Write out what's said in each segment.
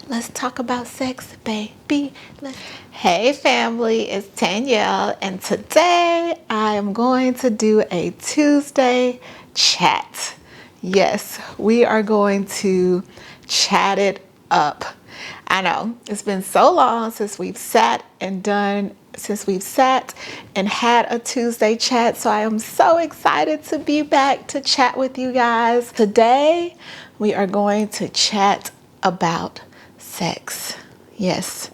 Let's talk about sex, baby. Hey family, it's Danielle, and today I am going to do a Tuesday chat. Yes, we are going to chat it up. I know it's been so long since we've sat and had a Tuesday chat, so I am so excited to be back to chat with you guys. Today we are going to chat about sex. Yes,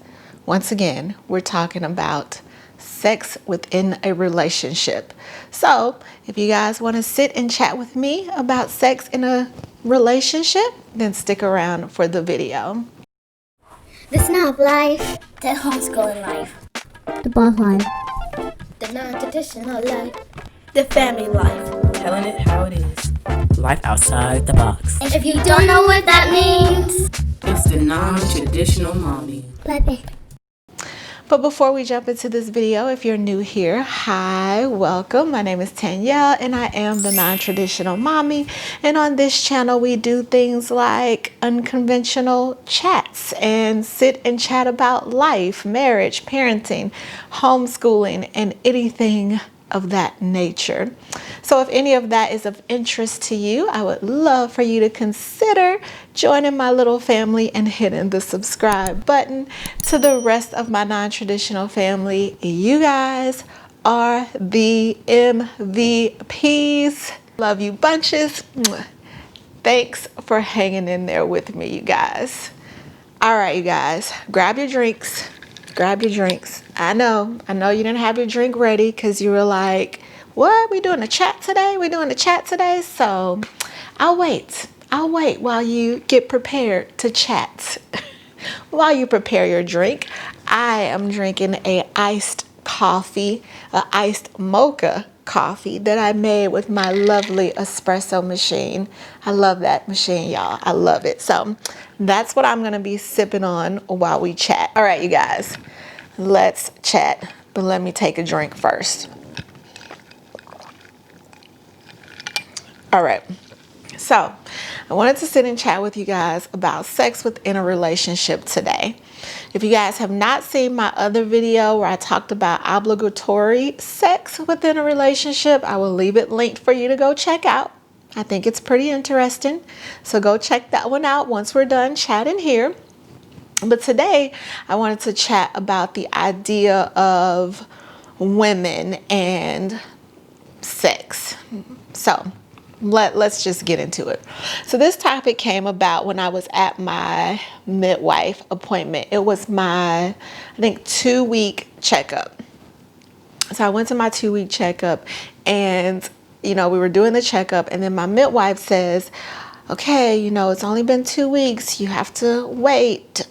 once again, we're talking about sex within a relationship. So if you guys want to sit and chat with me about sex in a relationship, then stick around for the video. The snob life, the homeschooling life, the bar life, the non-traditional life, the family life, telling it how it is, life outside the box. And if you don't know what that means, it's the non-traditional mommy. Baby. But before we jump into this video, if you're new here, hi, welcome. My name is Danielle and I am the non-traditional mommy. And on this channel, we do things like unconventional chats and sit and chat about life, marriage, parenting, homeschooling, and anything of that nature. So if any of that is of interest to you, I would love for you to consider joining my little family and hitting the subscribe button. To the rest of my non-traditional family, you guys are the MVPs. Love you bunches. Thanks for hanging in there with me, you guys. All right, you guys, grab your drinks. Grab your drinks. I know you didn't have your drink ready because you were like, what? We doing a chat today? We doing a chat today? So I'll wait while you get prepared to chat. While you prepare your drink, I am drinking a iced mocha coffee that I made with my lovely espresso machine. I love that machine, y'all. I love it. So that's what I'm gonna be sipping on while we chat. All right, you guys, let's chat, but let me take a drink first. All right. So I wanted to sit and chat with you guys about sex within a relationship today. If you guys have not seen my other video where I talked about obligatory sex within a relationship, I will leave it linked for you to go check out. I think it's pretty interesting. So go check that one out once we're done chatting here. But today I wanted to chat about the idea of women and sex. So let's just get into it. So this topic came about when I was at my midwife appointment. It was my, I think, 2-week checkup. So I went to my 2-week checkup and, we were doing the checkup and then my midwife says, okay, it's only been 2 weeks. You have to wait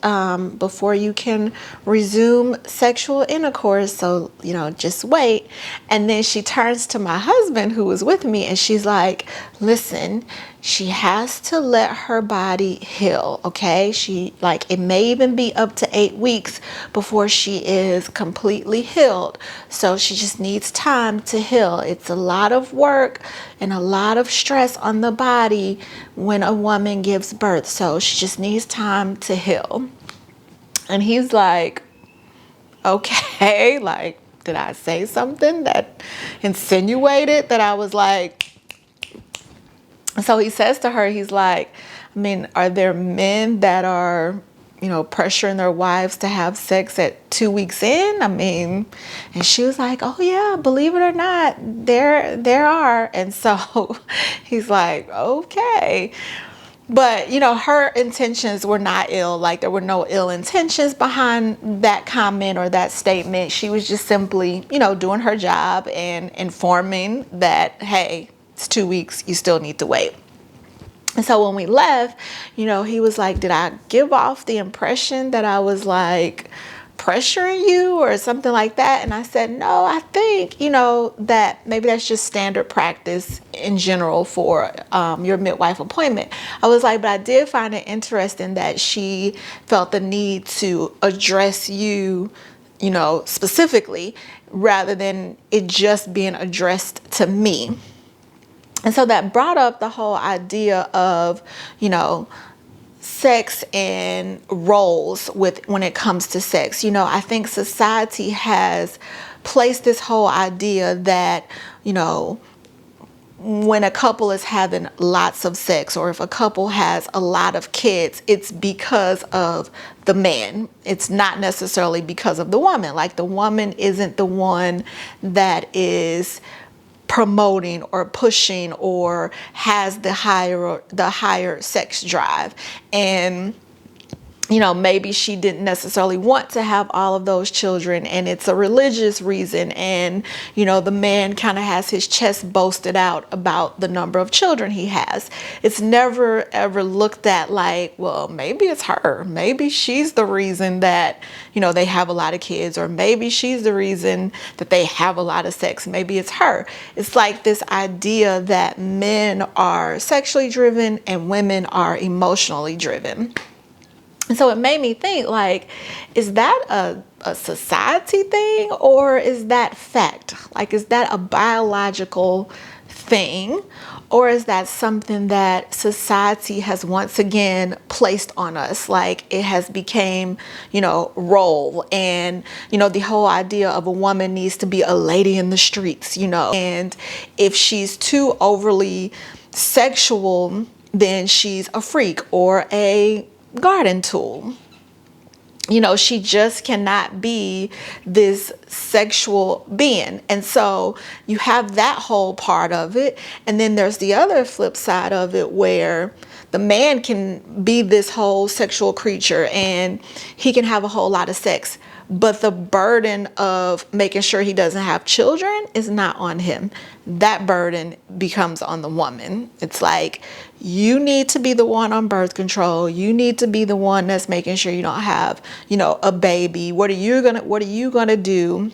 before you can resume sexual intercourse. So, just wait. And then she turns to my husband who was with me and she's like, listen, she has to let her body heal. Okay. It may even be up to 8 weeks before she is completely healed. So she just needs time to heal. It's a lot of work and a lot of stress on the body when a woman gives birth. So she just needs time to heal. And he's like, okay, did I say something that insinuated that I was like, so he says to her, he's like, are there men that are, pressuring their wives to have sex at 2 weeks in? And she was like, oh yeah, believe it or not, there are. And so he's like, okay. But, her intentions were not ill. There were no ill intentions behind that comment or that statement. She was just simply, doing her job and informing that, hey, it's 2 weeks, you still need to wait. And so when we left, he was like, did I give off the impression that I was pressuring you or something like that? And I said, no, I think, that maybe that's just standard practice in general for your midwife appointment. I was like, but I did find it interesting that she felt the need to address you, specifically, rather than it just being addressed to me. And so that brought up the whole idea of, sex and roles with when it comes to sex. You know, I think society has placed this whole idea that, you know, when a couple is having lots of sex, or if a couple has a lot of kids, it's because of the man. It's not necessarily because of the woman. Like, the woman isn't the one that is promoting or pushing or has the higher sex drive. And you know, maybe she didn't necessarily want to have all of those children, and it's a religious reason. And, you know, the man kind of has his chest boasted out about the number of children he has. It's never ever looked at like, well, maybe it's her. Maybe she's the reason that, you know, they have a lot of kids, or maybe she's the reason that they have a lot of sex. Maybe it's her. It's like this idea that men are sexually driven and women are emotionally driven. And so it made me think, like, is that a society thing, or is that fact? Like, is that a biological thing, or is that something that society has once again placed on us? Like, it has became, you know, role. And, you know, the whole idea of a woman needs to be a lady in the streets, you know, and if she's too overly sexual, then she's a freak or a garden tool. You know, she just cannot be this sexual being. And so you have that whole part of it. And then there's the other flip side of it, where the man can be this whole sexual creature and he can have a whole lot of sex, but the burden of making sure he doesn't have children is not on him. That burden becomes on the woman. It's like, you need to be the one on birth control. You need to be the one that's making sure you don't have, you know, a baby. What are you gonna do?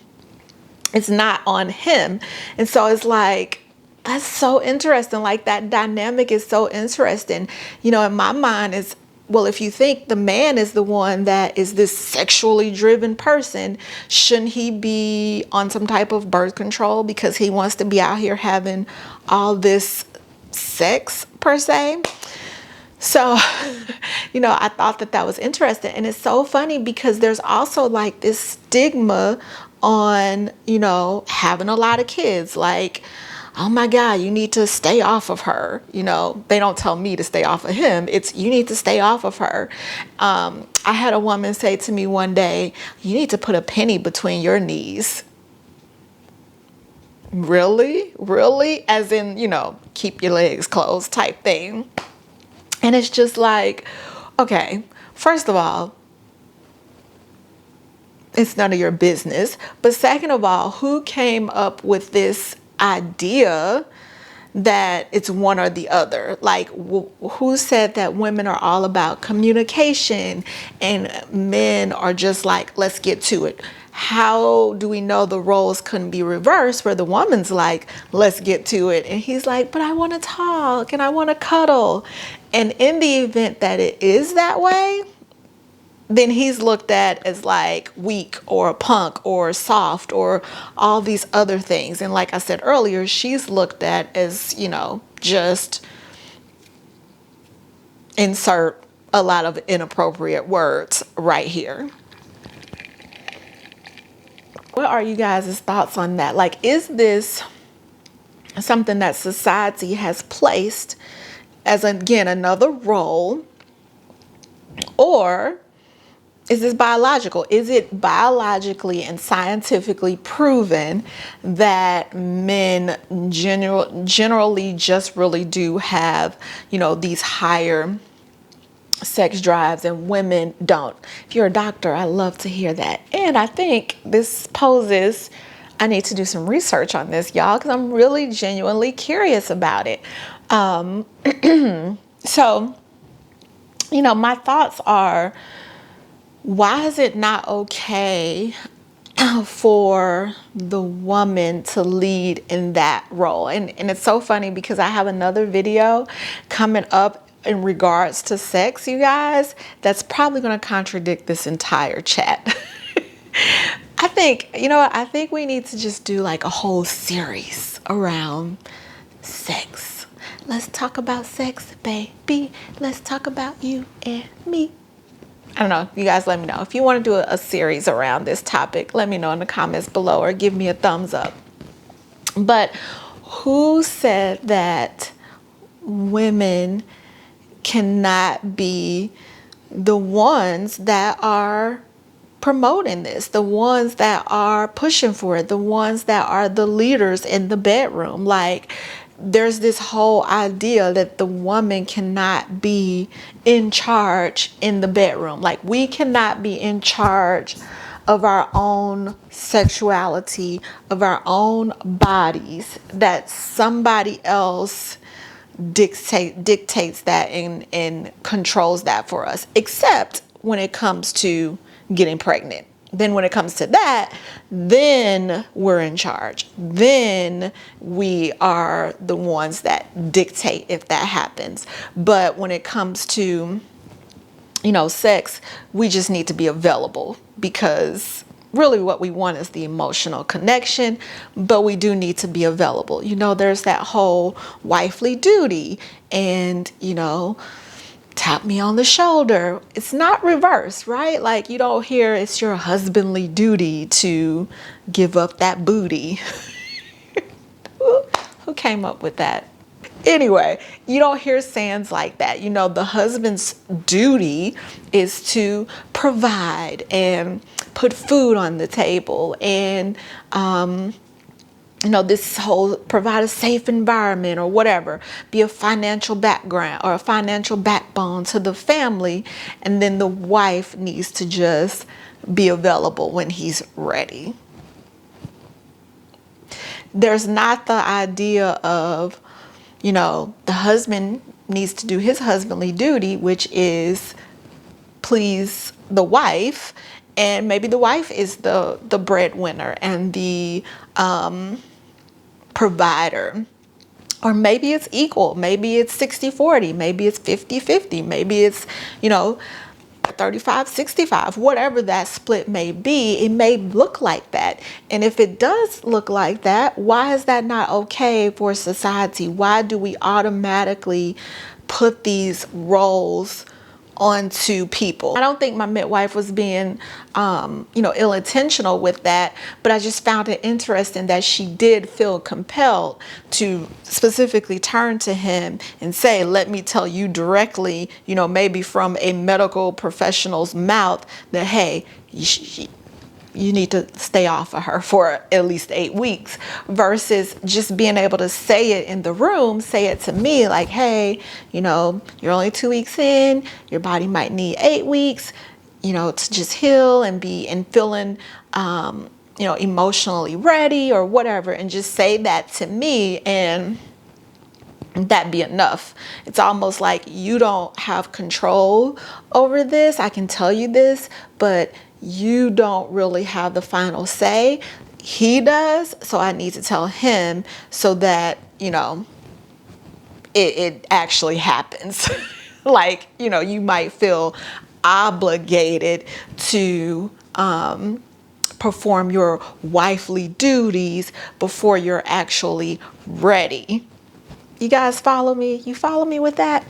It's not on him. And so it's like, that's so interesting. Like, that dynamic is so interesting. You know, in my mind, it's, well, if you think the man is the one that is this sexually driven person, shouldn't he be on some type of birth control because he wants to be out here having all this sex per se? So, you know, I thought that was interesting. And it's so funny because there's also like this stigma on, you know, having a lot of kids. Like, oh my God, you need to stay off of her. You know, they don't tell me to stay off of him. It's, you need to stay off of her. I had a woman say to me one day, you need to put a penny between your knees. Really? Really? As in, you know, keep your legs closed type thing. And it's just like, okay, first of all, it's none of your business. But second of all, who came up with this idea that it's one or the other? Like, who said that women are all about communication and men are just like, let's get to it? How do we know the roles couldn't be reversed, where the woman's like, let's get to it, and he's like, but I want to talk and I want to cuddle? And in the event that it is that way, then he's looked at as like weak or a punk or soft or all these other things. And like I said earlier, she's looked at as, you know, just insert a lot of inappropriate words right here. What are you guys' thoughts on that? Like, is this something that society has placed as, again, another role? Or is this biological? Is it biologically and scientifically proven that men generally just really do have, you know, these higher sex drives and women don't? If you're a doctor, I love to hear that. And I think this poses, I need to do some research on this, y'all, because I'm really genuinely curious about it. So, you know, my thoughts are, why is it not okay for the woman to lead in that role? And it's so funny because I have another video coming up in regards to sex, you guys, that's probably going to contradict this entire chat. I think, you know what, I think we need to just do like a whole series around sex. Let's talk about sex, baby. Let's talk about you and me. I don't know. You guys let me know. If you want to do a series around this topic, let me know in the comments below or give me a thumbs up. But who said that women cannot be the ones that are promoting this, the ones that are pushing for it, the ones that are the leaders in the bedroom? Like, there's this whole idea that the woman cannot be in charge in the bedroom. Like, we cannot be in charge of our own sexuality, of our own bodies, that somebody else dictates that and controls that for us, except when it comes to getting pregnant. Then when it comes to that, then we're in charge. Then we are the ones that dictate if that happens. But when it comes to, sex, we just need to be available, because really what we want is the emotional connection, but we do need to be available. There's that whole wifely duty and, tap me on the shoulder. It's not reverse, right? Like, you don't hear it's your husbandly duty to give up that booty. Who came up with that? Anyway, you don't hear sayings like that. The husband's duty is to provide and put food on the table and, this whole provide a safe environment or whatever, be a financial background or a financial backbone to the family. And then the wife needs to just be available when he's ready. There's not the idea of, the husband needs to do his husbandly duty, which is please the wife. And maybe the wife is the breadwinner and the provider. Or maybe it's equal. Maybe it's 60-40. Maybe it's 50-50. Maybe it's, 35-65. Whatever that split may be, it may look like that. And if it does look like that, why is that not okay for society? Why do we automatically put these roles onto people? I don't think my midwife was being, ill-intentional with that, but I just found it interesting that she did feel compelled to specifically turn to him and say, let me tell you directly, maybe from a medical professional's mouth, that, hey, you need to stay off of her for at least 8 weeks, versus just being able to say it in the room, say it to me like, hey, you're only 2 weeks in, your body might need 8 weeks, to just heal and be and feeling, emotionally ready or whatever, and just say that to me and that be enough. It's almost like you don't have control over this. I can tell you this, but you don't really have the final say. He does. So I need to tell him so that, it actually happens. Like, you might feel obligated to perform your wifely duties before you're actually ready. You guys follow me? You follow me with that?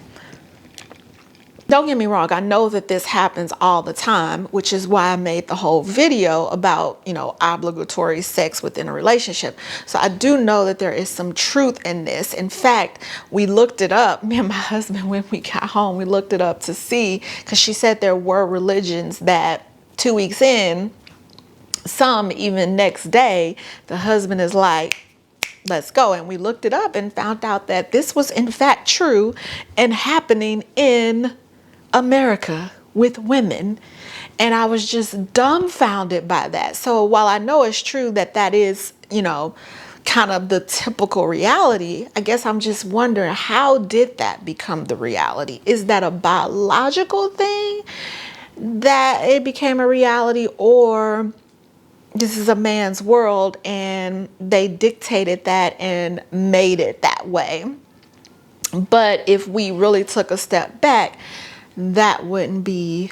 Don't get me wrong, I know that this happens all the time, which is why I made the whole video about, obligatory sex within a relationship. So I do know that there is some truth in this. In fact, we looked it up, me and my husband, when we got home, we looked it up to see, because she said there were religions that 2 weeks in, some even next day, the husband is like, let's go. And we looked it up and found out that this was in fact true and happening in America with women. And I was just dumbfounded by that. So while I know it's true that that is, kind of the typical reality, I guess I'm just wondering, how did that become the reality? Is that a biological thing that it became a reality, or this is a man's world and they dictated that and made it that way? But if we really took a step back, that wouldn't be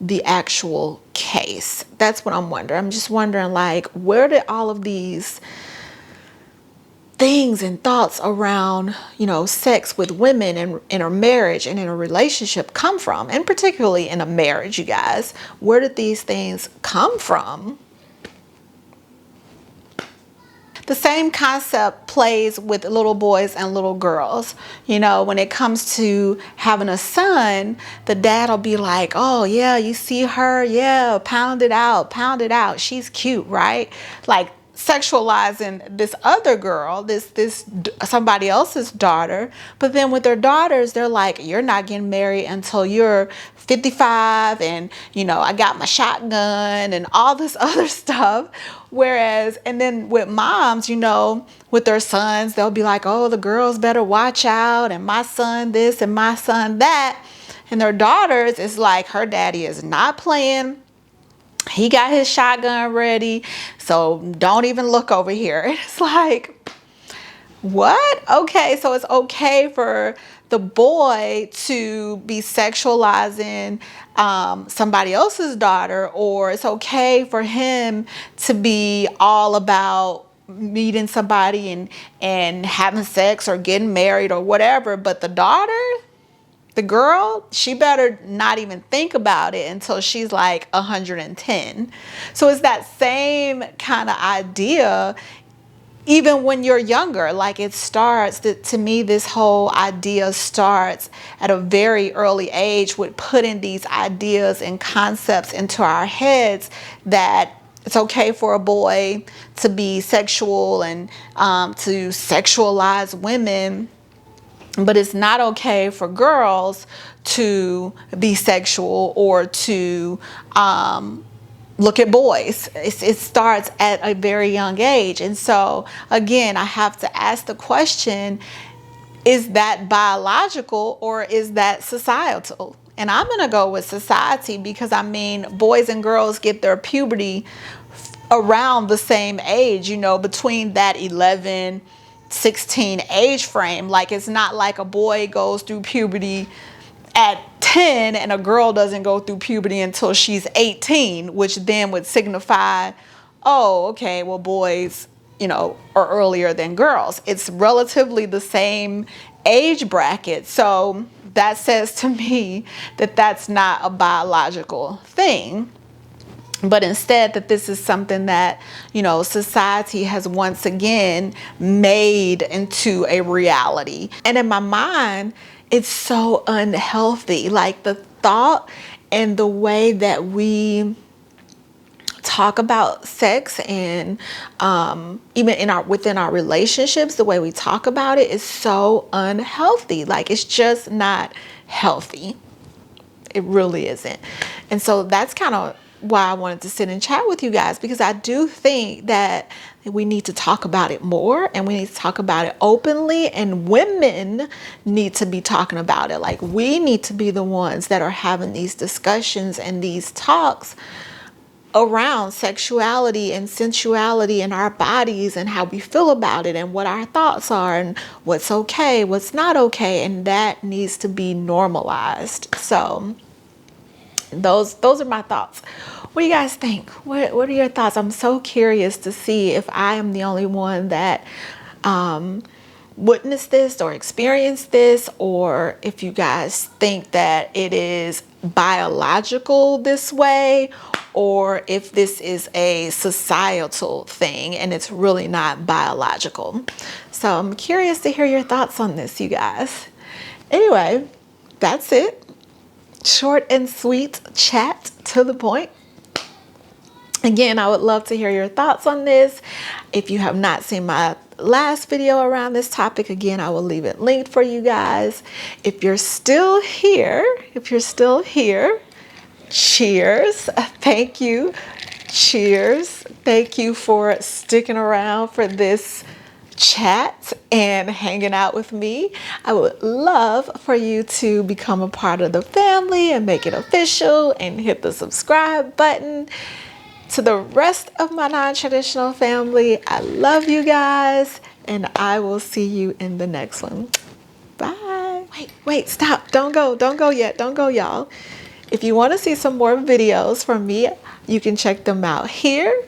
the actual case. That's what I'm wondering. I'm just wondering, like, where did all of these things and thoughts around, sex with women and in a marriage and in a relationship come from, and particularly in a marriage, you guys? Where did these things come from? The same concept plays with little boys and little girls. When it comes to having a son, the dad will be like, oh yeah, you see her? Yeah, pound it out. She's cute, right? Like sexualizing this other girl, this somebody else's daughter. But then with their daughters, they're like, you're not getting married until you're 55, and I got my shotgun and all this other stuff. Whereas, and then with moms, with their sons, they'll be like, oh, the girls better watch out, and my son this and my son that. And their daughters, it's like, her daddy is not playing. He got his shotgun ready, so don't even look over here. It's like, what? Okay, so it's okay for the boy to be sexualizing somebody else's daughter, or it's okay for him to be all about meeting somebody and having sex or getting married or whatever, but the daughter, the girl, she better not even think about it until she's like 110. So it's that same kind of idea. Even when you're younger, like it starts, to me, this whole idea starts at a very early age with putting these ideas and concepts into our heads that it's okay for a boy to be sexual and to sexualize women, but it's not okay for girls to be sexual or to look at boys. It starts at a very young age. And so, again, I have to ask the question, is that biological or is that societal? And I'm going to go with society because, boys and girls get their puberty around the same age, between that 11, 16 age frame. Like, it's not like a boy goes through puberty at 10 and a girl doesn't go through puberty until she's 18, which then would signify, oh, okay, well, boys, are earlier than girls. It's relatively the same age bracket. So that says to me that that's not a biological thing, but instead that this is something that, society has once again made into a reality. And in my mind, it's so unhealthy. Like the thought and the way that we talk about sex and even within our relationships, the way we talk about it is so unhealthy. Like it's just not healthy. It really isn't. And so that's kind of why I wanted to sit and chat with you guys, because I do think that we need to talk about it more, and we need to talk about it openly, and women need to be talking about it. Like we need to be the ones that are having these discussions and these talks around sexuality and sensuality in our bodies and how we feel about it and what our thoughts are and what's okay, what's not okay, and that needs to be normalized. So those are my thoughts. What do you guys think? What are your thoughts? I'm so curious to see if I am the only one that witnessed this or experienced this, or if you guys think that it is biological this way, or if this is a societal thing and it's really not biological. So I'm curious to hear your thoughts on this, you guys. Anyway, that's it. Short and sweet chat, to the point. Again, I would love to hear your thoughts on this. If you have not seen my last video around this topic, again, I will leave it linked for you guys. If you're still here, cheers. Thank you. Cheers. Thank you for sticking around for this chat and hanging out with me. I would love for you to become a part of the family and make it official and hit the subscribe button. To the rest of my non-traditional family, I love you guys, and I will see you in the next one. Bye. Wait, stop. Don't go yet. Don't go, y'all. If you want to see some more videos from me, you can check them out here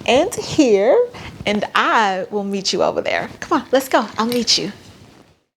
and here and I will meet you over there. Come on, let's go. I'll meet you.